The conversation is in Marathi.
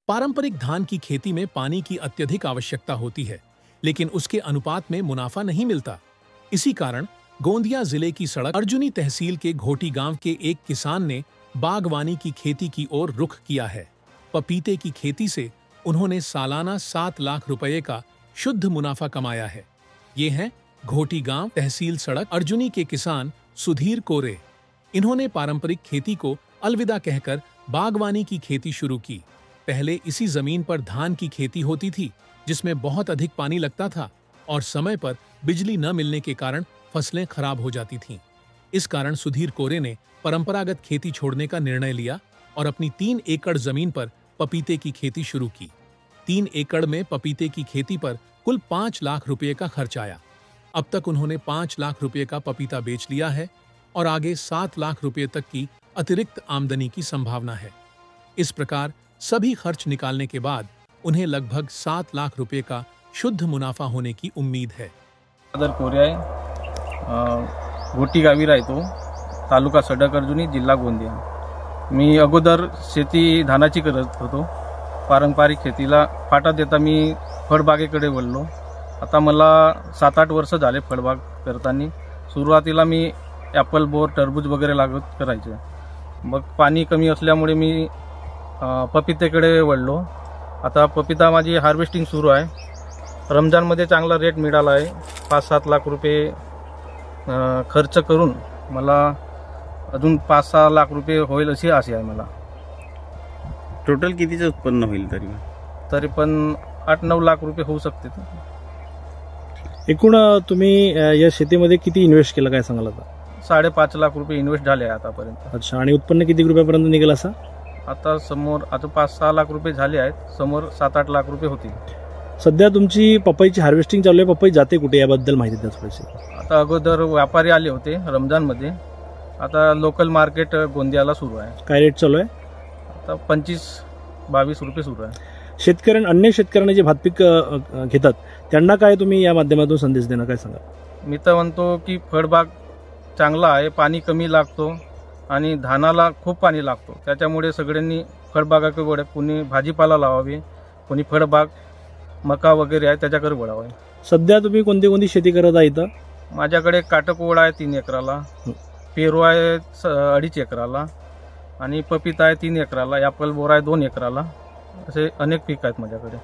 पारंपरिक धान की खेती में पानी की अत्यधिक आवश्यकता होती है, लेकिन उसके अनुपात में मुनाफा नहीं मिलता। इसी कारण गोंदिया जिले की सड़क अर्जुनी तहसील के घोटी गांव के एक किसान ने बागवानी की खेती की ओर रुख किया है। पपीते की खेती से उन्होंने सालाना 7 लाख रुपए का शुद्ध मुनाफा कमाया है। ये हैं घोटी गांव तहसील सड़क अर्जुनी के किसान सुधीर कोरे। इन्होंने पारंपरिक खेती को अलविदा कहकर बागवानी की खेती शुरू की। पहले इसी जमीन पर धान की खेती होती थी, जिसमें बहुत अधिक पानी लगता था और समय पर बिजली न मिलने के कारण फसलें खराब हो जाती थीं। इस कारण सुधीर कोरे ने परंपरागत खेती छोड़ने का निर्णय लिया और अपनी 3 एकड़ जमीन पर पपीते की खेती शुरू की। 3 एकड़ में पपीते की खेती पर कुल 5 लाख रुपए का खर्च आया। अब तक उन्होंने 5 लाख रुपए का पपीता बेच लिया है और आगे 7 लाख रुपए तक की अतिरिक्त आमदनी की संभावना है। इस प्रकार सभी खर्च निकालने के बाद उन्हें लगभग 7 लाख रुपए का शुद्ध मुनाफा होने की उम्मीद है। कोरे आहे, घोटी गावी राहतो, तालुका सडक अर्जुनी, जिल्हा गोंदिया। मी अगोदर शेती धानाची करत होतो। पारंपरिक शेतीला फाटा देता मी फळबागेकडे वळलो। आता मला 7-8 वर्ष झाले फळबाग करताना। सुरुवातीला मी ॲपल, बोर, टरबूज वगैरे लागवड करायचे। मग पाणी कमी असल्यामुळे मी पपीतेकडे वळलो। आता पपीता माझी हार्वेस्टिंग सुरू आहे। रमजानमध्ये चांगला रेट मिळाला आहे। 5-7 लाख रुपये खर्च करून मला अजून 5-6 लाख रुपये होईल अशी आशा आहे मला। टोटल कितीचे उत्पन्न होईल तरी पण 8-9 लाख रुपये होऊ शकते। एकूण तुम्ही या शेतीमध्ये किती इन्व्हेस्ट केलं काय सांगाल आता? 5.5 लाख रुपये इन्व्हेस्ट झाले आतापर्यंत। अच्छा, आणि उत्पन्न किती रुपयापर्यंत निघेल असं? आता समोर 5-6 लाख रुपये झाले आहेत, समोर 7-8 लाख रुपये होतील। सध्या तुमची पपईची हार्वेस्टिंग चालू आहे, पपई जाते कुठे याबद्दल माहिती द्या थोडीशी। आता अगोदर व्यापारी आले होते रमजानमध्ये, आता लोकल मार्केट गोंदियाला सुरू आहे। काय रेट चालू आहे? आता 25-22 रुपये सुरू आहे। अन्य शेतकऱ्यांना जे भात पीक घेतात त्यांना काय तुम्ही या माध्यमातून संदेश देणार, काय सांगा? मी तर म्हणतो की फळबाग चांगला आहे, पाणी कमी लागतो आणि धानाला खूप पाणी लागतो। त्याच्यामुळे सगळ्यांनी फळबागाकडे वळ, कोणी भाजीपाला लावावी, कोणी फळबाग, मका वगैरे आहे त्याच्याकडे वळावे। सध्या तुम्ही कोणती शेती करत आहे इथं? माझ्याकडे काटकोळ आहे 3 एकराला, पेरू आहे 2.5 एकराला आणि पपीता आहे 3 एकराला, ॲपल बोर आहे 2 एकराला। असे अनेक पीक आहेत माझ्याकडे।